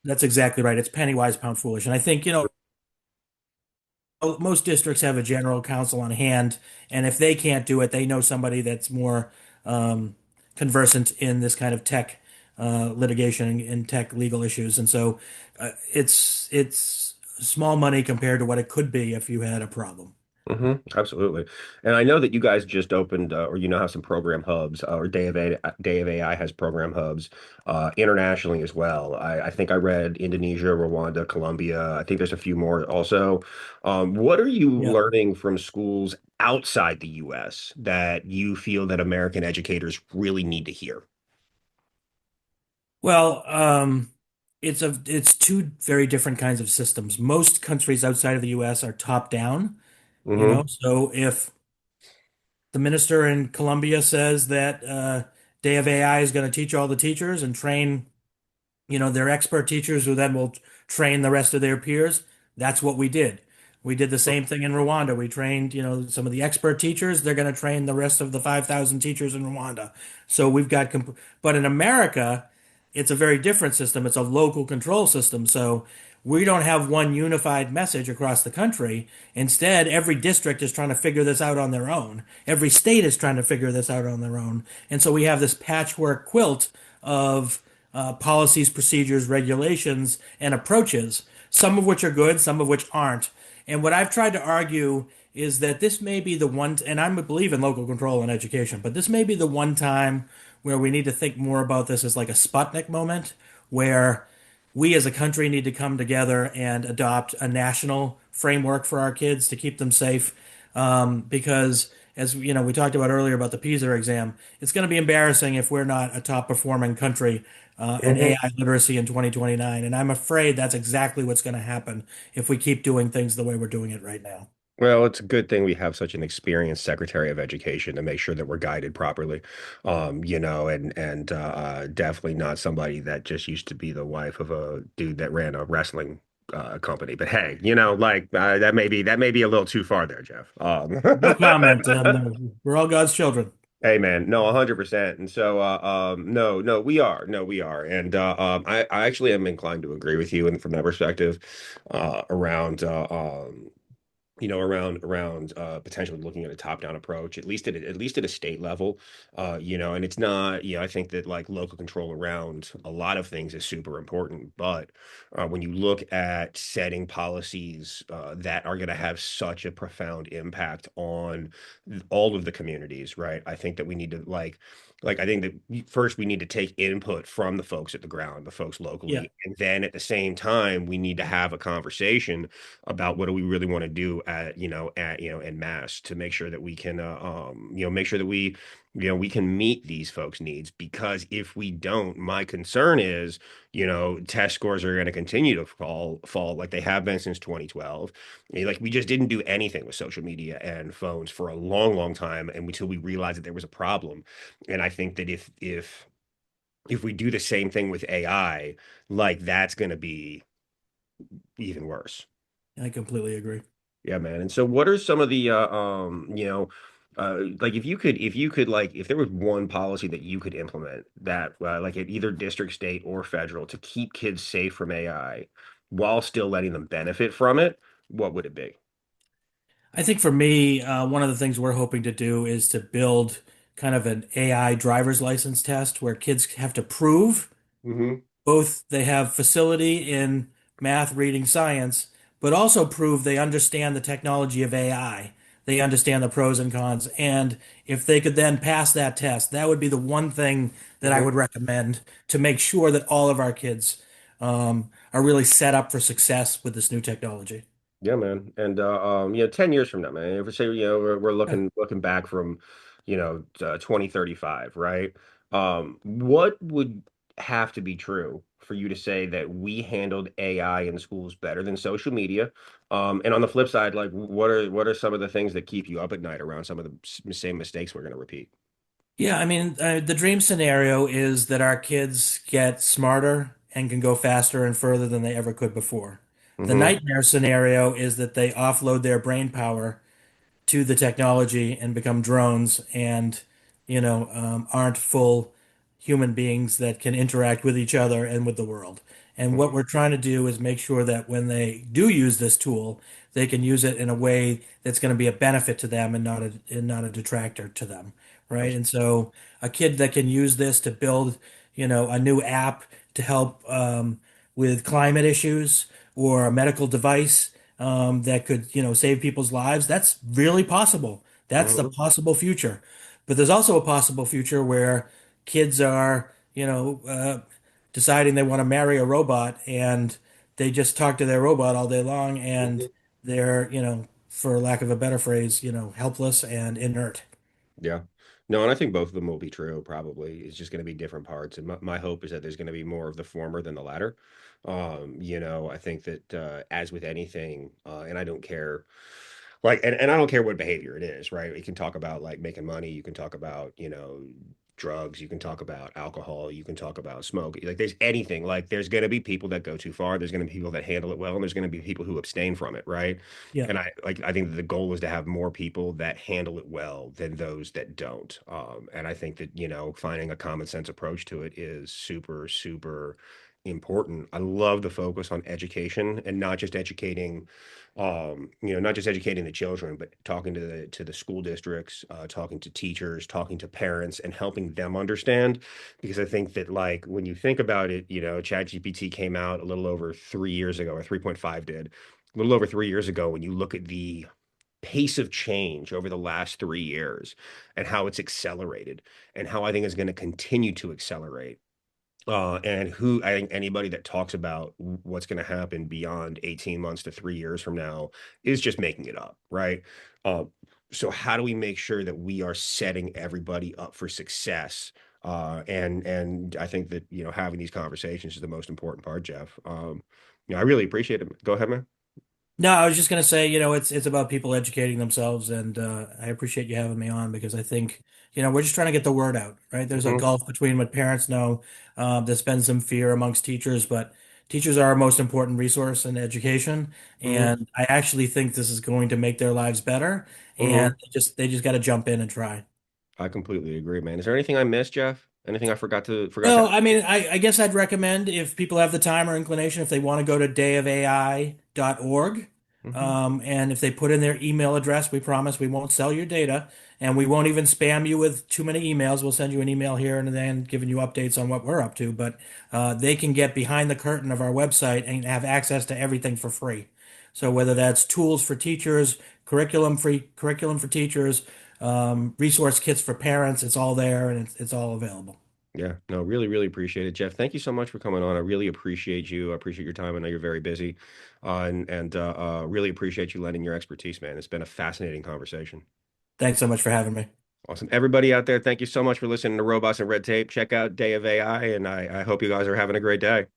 that's exactly right. It's penny wise, pound foolish. And I think, most districts have a general counsel on hand, and if they can't do it, they know somebody that's more um, conversant in this kind of tech litigation and tech legal issues. And so it's small money compared to what it could be if you had a problem. Hmm. Absolutely. And I know that you guys just opened, or have some program hubs, or Day of AI has program hubs internationally as well. I think I read Indonesia, Rwanda, Colombia. I think there's a few more also. What are you Yeah. learning from schools outside the US that you feel that American educators really need to hear? Well, it's two very different kinds of systems. Most countries outside of the US are top down, Hmm. so if the minister in Colombia says that Day of AI is going to teach all the teachers and train, their expert teachers who then will train the rest of their peers. That's what we did. We did the same thing in Rwanda. We trained, some of the expert teachers. They're going to train the rest of the 5,000 teachers in Rwanda. So but in America, it's a very different system. It's a local control system. So we don't have one unified message across the country. Instead, every district is trying to figure this out on their own. Every state is trying to figure this out on their own. And so we have this patchwork quilt of policies, procedures, regulations, and approaches, some of which are good, some of which aren't. And what I've tried to argue is that this may be the one, and I believe in local control in education, but this may be the one time where we need to think more about this as like a Sputnik moment, where we as a country need to come together and adopt a national framework for our kids to keep them safe. Because as we talked about earlier about the PISA exam, it's going to be embarrassing if we're not a top performing country in AI literacy in 2029. And I'm afraid that's exactly what's going to happen if we keep doing things the way we're doing it right now. Well, it's a good thing we have such an experienced Secretary of Education to make sure that we're guided properly. And definitely not somebody that just used to be the wife of a dude that ran a wrestling company. But hey, that may be a little too far there, Jeff. No comment. We're all God's children. Hey man, no, 100%. And so, no, we are, and I actually am inclined to agree with you, and from that perspective, around around potentially looking at a top-down approach, at least at a state level, and it's not, I think that like local control around a lot of things is super important, but when you look at setting policies that are going to have such a profound impact on all of the communities, right? I think that we need to I think that first we need to take input from the folks at the ground, the folks Yeah, locally, and then at the same time we need to have a conversation about what do we really want to do en masse to make sure that we can make sure that we can meet these folks' needs, because if we don't, my concern is, test scores are going to continue to fall like they have been since 2012. Like we just didn't do anything with social media and phones for a long, long time, and until we realized that there was a problem. And I think that if we do the same thing with AI, like that's going to be even worse. I completely agree. Yeah, man. And so what are some of the like if you could like if there was one policy that you could implement that like at either district, state, or federal to keep kids safe from AI while still letting them benefit from it, what would it be? I think for me, one of the things we're hoping to do is to build kind of an AI driver's license test where kids have to prove Hmm. both they have facility in math, reading, science, but also prove they understand the technology of AI. They understand the pros and cons. And if they could then pass that test, that would be the one thing that I Hmm. would recommend to make sure that all of our kids are really set up for success with this new technology. Yeah, man. And 10 years from now, man, if we say, we're Yeah. looking back from, 2035, right? What would have to be true for you to say that we handled AI in schools better than social media? And on the flip side, like what are some of the things that keep you up at night around some of the same mistakes we're going to repeat? Yeah, I mean, the dream scenario is that our kids get smarter and can go faster and further than they ever could before. The Hmm. nightmare scenario is that they offload their brain power to the technology and become drones and, aren't full human beings that can interact with each other and with the world. And what Hmm. we're trying to do is make sure that when they do use this tool, they can use it in a way that's going to be a benefit to them and not a detractor to them, right? And so a kid that can use this to build, a new app to help with climate issues or a medical device that could, save people's lives. That's really possible. That's the Hmm. possible future. But there's also a possible future where kids are, deciding they want to marry a robot and they just talk to their robot all day long and Hmm. they're, for lack of a better phrase, helpless and inert. Yeah. No, and I think both of them will be true, probably. It's just going to be different parts. And my hope is that there's going to be more of the former than the latter. I think that as with anything, and I don't care, and I don't care what behavior it is, right? You can talk about like making money, you can talk about, drugs, you can talk about alcohol, you can talk about smoke. Like there's anything, like there's going to be people that go too far, there's going to be people that handle it well, and there's going to be people who abstain from it, right? Yeah. And I think that the goal is to have more people that handle it well than those that don't. And I think that, finding a common sense approach to it is super, super important. I love the focus on education and not just educating the children, but talking to the school districts, talking to teachers, talking to parents, and helping them understand. Because I think that like when you think about it, ChatGPT came out a little over 3 years ago, or 3.5 did a little over 3 years ago. When you look at the pace of change over the last 3 years and how it's accelerated and how I think is going to continue to accelerate. And who I think anybody that talks about what's going to happen beyond 18 months to 3 years from now is just making it up, right? Uh, so how do we make sure that we are setting everybody up for success? And I think that having these conversations is the most important part, Jeff. I really appreciate it. Go ahead, man. No, I was just gonna say, it's about people educating themselves, and I appreciate you having me on because I think, we're just trying to get the word out, right? There's a Hmm. gulf between what parents know. There's been some fear amongst teachers, but teachers are our most important resource in education, Hmm. and I actually think this is going to make their lives better, and Hmm. they just got to jump in and try. I completely agree, man. Is there anything I missed, Jeff? Anything I forgot to No, ask? I mean, I guess I'd recommend if people have the time or inclination, if they want to go to dayofai.org, Hmm. and if they put in their email address, we promise we won't sell your data, and we won't even spam you with too many emails. We'll send you an email here and then giving you updates on what we're up to, but they can get behind the curtain of our website and have access to everything for free. So whether that's tools for teachers, curriculum for teachers, resource kits for parents, it's all there and it's all available. Yeah, no, really, really appreciate it, Jeff. Thank you so much for coming on. I really appreciate you. I appreciate your time. I know you're very busy, and really appreciate you lending your expertise, man. It's been a fascinating conversation. Thanks so much for having me. Awesome. Everybody out there, thank you so much for listening to Robots and Red Tape. Check out Day of AI, and I hope you guys are having a great day.